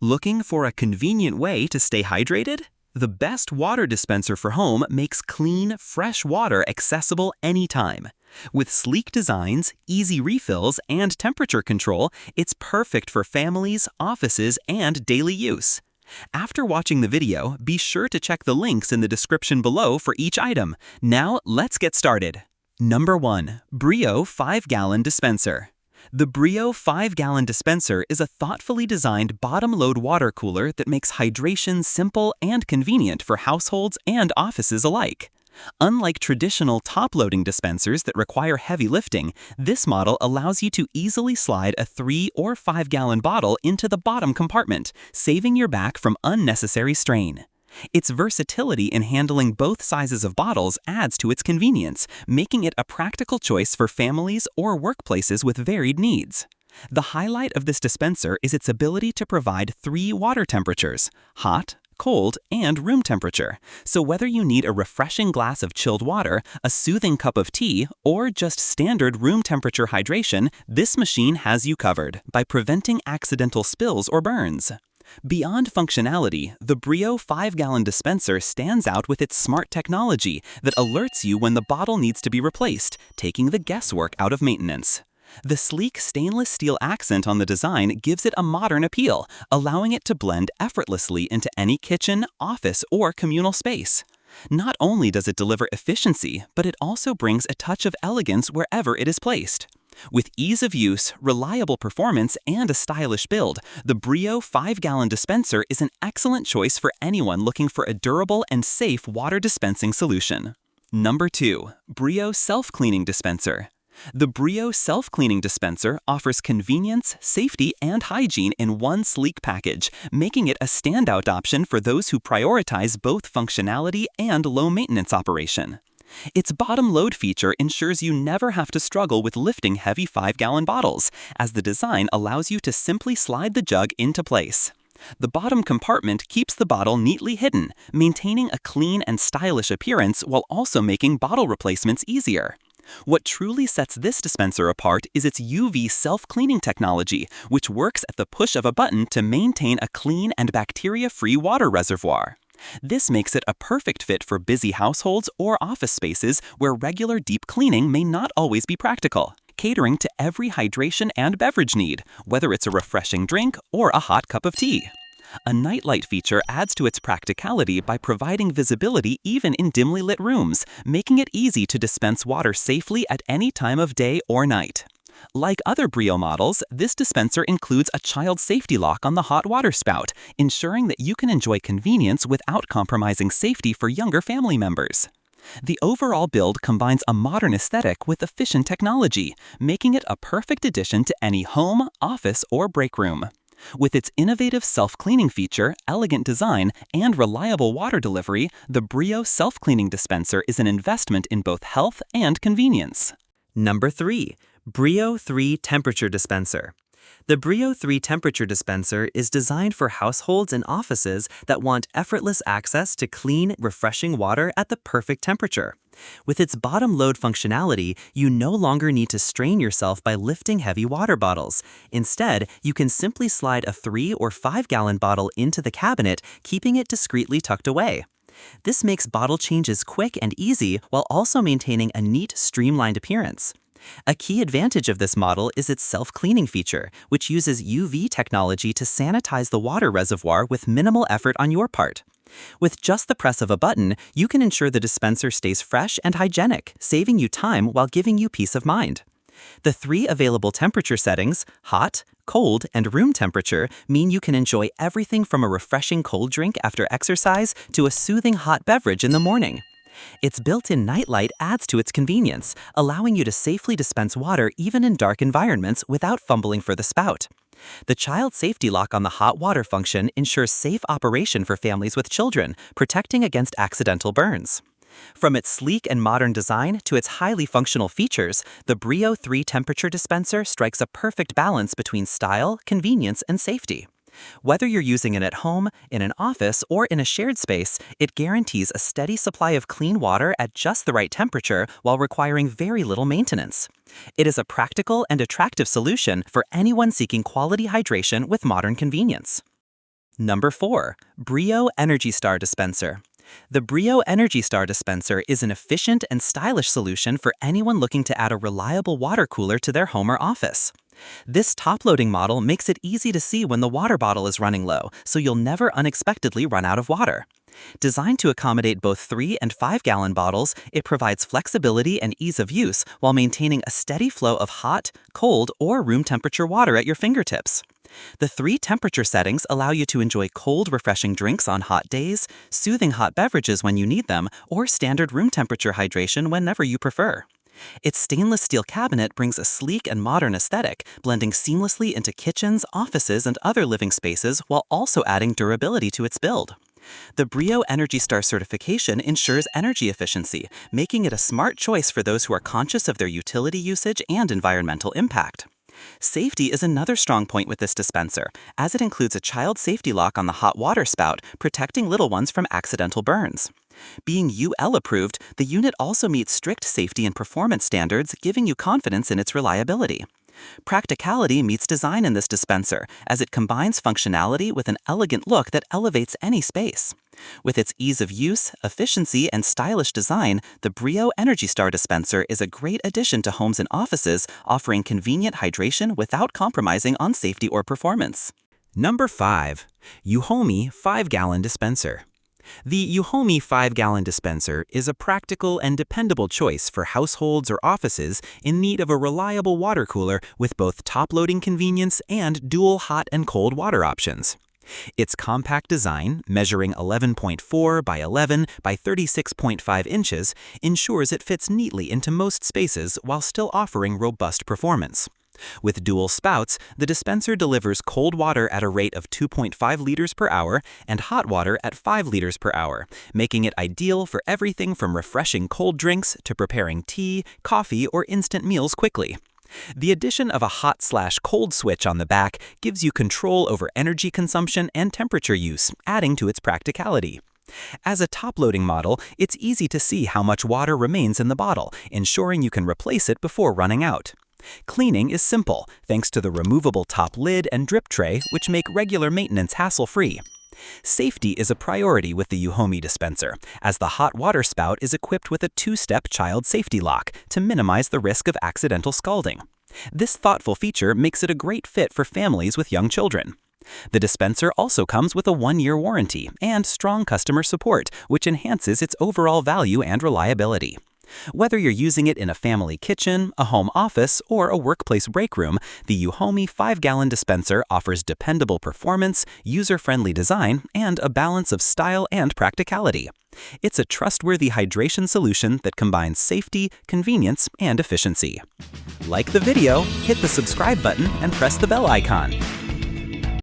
Looking for a convenient way to stay hydrated? The best water dispenser for home makes clean, fresh water accessible anytime. With sleek designs, easy refills, and temperature control, it's perfect for families, offices, and daily use. After watching the video, be sure to check the links in the description below for each item. Now, let's get started. Number 1. Brio 5-Gallon Dispenser. The Brio 5-Gallon Dispenser is a thoughtfully designed bottom-load water cooler that makes hydration simple and convenient for households and offices alike. Unlike traditional top-loading dispensers that require heavy lifting, this model allows you to easily slide a 3 or 5-gallon bottle into the bottom compartment, saving your back from unnecessary strain. Its versatility in handling both sizes of bottles adds to its convenience, making it a practical choice for families or workplaces with varied needs. The highlight of this dispenser is its ability to provide 3 water temperatures: hot, cold, and room temperature. So whether you need a refreshing glass of chilled water, a soothing cup of tea, or just standard room temperature hydration, this machine has you covered by preventing accidental spills or burns. Beyond functionality, the Brio 5-Gallon Dispenser stands out with its smart technology that alerts you when the bottle needs to be replaced, taking the guesswork out of maintenance. The sleek stainless steel accent on the design gives it a modern appeal, allowing it to blend effortlessly into any kitchen, office, or communal space. Not only does it deliver efficiency, but it also brings a touch of elegance wherever it is placed. With ease of use, reliable performance, and a stylish build, the Brio 5-Gallon Dispenser is an excellent choice for anyone looking for a durable and safe water dispensing solution. Number 2. Brio Self-Cleaning Dispenser. The Brio Self-Cleaning Dispenser offers convenience, safety, and hygiene in one sleek package, making it a standout option for those who prioritize both functionality and low-maintenance operation. Its bottom load feature ensures you never have to struggle with lifting heavy 5-gallon bottles, as the design allows you to simply slide the jug into place. The bottom compartment keeps the bottle neatly hidden, maintaining a clean and stylish appearance while also making bottle replacements easier. What truly sets this dispenser apart is its UV self-cleaning technology, which works at the push of a button to maintain a clean and bacteria-free water reservoir. This makes it a perfect fit for busy households or office spaces where regular deep cleaning may not always be practical, catering to every hydration and beverage need, whether it's a refreshing drink or a hot cup of tea. A nightlight feature adds to its practicality by providing visibility even in dimly lit rooms, making it easy to dispense water safely at any time of day or night. Like other Brio models, this dispenser includes a child safety lock on the hot water spout, ensuring that you can enjoy convenience without compromising safety for younger family members. The overall build combines a modern aesthetic with efficient technology, making it a perfect addition to any home, office, or break room. With its innovative self-cleaning feature, elegant design, and reliable water delivery, the Brio Self-Cleaning Dispenser is an investment in both health and convenience. Number 3. Brio 3 Temperature Dispenser. The Brio 3 Temperature Dispenser is designed for households and offices that want effortless access to clean, refreshing water at the perfect temperature. With its bottom load functionality, you no longer need to strain yourself by lifting heavy water bottles. Instead, you can simply slide a 3 or 5-gallon bottle into the cabinet, keeping it discreetly tucked away. This makes bottle changes quick and easy while also maintaining a neat, streamlined appearance. A key advantage of this model is its self-cleaning feature, which uses UV technology to sanitize the water reservoir with minimal effort on your part. With just the press of a button, you can ensure the dispenser stays fresh and hygienic, saving you time while giving you peace of mind. The 3 available temperature settings, hot, cold, and room temperature, mean you can enjoy everything from a refreshing cold drink after exercise to a soothing hot beverage in the morning. Its built-in nightlight adds to its convenience, allowing you to safely dispense water even in dark environments without fumbling for the spout. The child safety lock on the hot water function ensures safe operation for families with children, protecting against accidental burns. From its sleek and modern design to its highly functional features, the Brio 3 Temperature Dispenser strikes a perfect balance between style, convenience, and safety. Whether you're using it at home, in an office, or in a shared space, it guarantees a steady supply of clean water at just the right temperature while requiring very little maintenance. It is a practical and attractive solution for anyone seeking quality hydration with modern convenience. Number 4. Brio Energy Star Dispenser. The Brio Energy Star Dispenser is an efficient and stylish solution for anyone looking to add a reliable water cooler to their home or office. This top-loading model makes it easy to see when the water bottle is running low, so you'll never unexpectedly run out of water. Designed to accommodate both 3 and 5-gallon bottles, it provides flexibility and ease of use while maintaining a steady flow of hot, cold, or room temperature water at your fingertips. The 3 temperature settings allow you to enjoy cold, refreshing drinks on hot days, soothing hot beverages when you need them, or standard room temperature hydration whenever you prefer. Its stainless steel cabinet brings a sleek and modern aesthetic, blending seamlessly into kitchens, offices, and other living spaces while also adding durability to its build. The Brio Energy Star certification ensures energy efficiency, making it a smart choice for those who are conscious of their utility usage and environmental impact. Safety is another strong point with this dispenser, as it includes a child safety lock on the hot water spout, protecting little ones from accidental burns. Being UL approved, the unit also meets strict safety and performance standards, giving you confidence in its reliability. Practicality meets design in this dispenser, as it combines functionality with an elegant look that elevates any space. With its ease of use, efficiency, and stylish design, the Brio Energy Star Dispenser is a great addition to homes and offices, offering convenient hydration without compromising on safety or performance. Number 5. Euhomy 5-gallon dispenser. The Euhomy 5-gallon dispenser is a practical and dependable choice for households or offices in need of a reliable water cooler with both top-loading convenience and dual hot and cold water options. Its compact design, measuring 11.4 by 11 by 36.5 inches, ensures it fits neatly into most spaces while still offering robust performance. With dual spouts, the dispenser delivers cold water at a rate of 2.5 liters per hour and hot water at 5 liters per hour, making it ideal for everything from refreshing cold drinks to preparing tea, coffee, or instant meals quickly. The addition of a hot/cold switch on the back gives you control over energy consumption and temperature use, adding to its practicality. As a top-loading model, it's easy to see how much water remains in the bottle, ensuring you can replace it before running out. Cleaning is simple, thanks to the removable top lid and drip tray, which make regular maintenance hassle-free. Safety is a priority with the Euhomy dispenser, as the hot water spout is equipped with a 2-step child safety lock to minimize the risk of accidental scalding. This thoughtful feature makes it a great fit for families with young children. The dispenser also comes with a 1-year warranty and strong customer support, which enhances its overall value and reliability. Whether you're using it in a family kitchen, a home office, or a workplace break room, the Euhomy 5-gallon dispenser offers dependable performance, user-friendly design, and a balance of style and practicality. It's a trustworthy hydration solution that combines safety, convenience, and efficiency. Like the video, hit the subscribe button, and press the bell icon.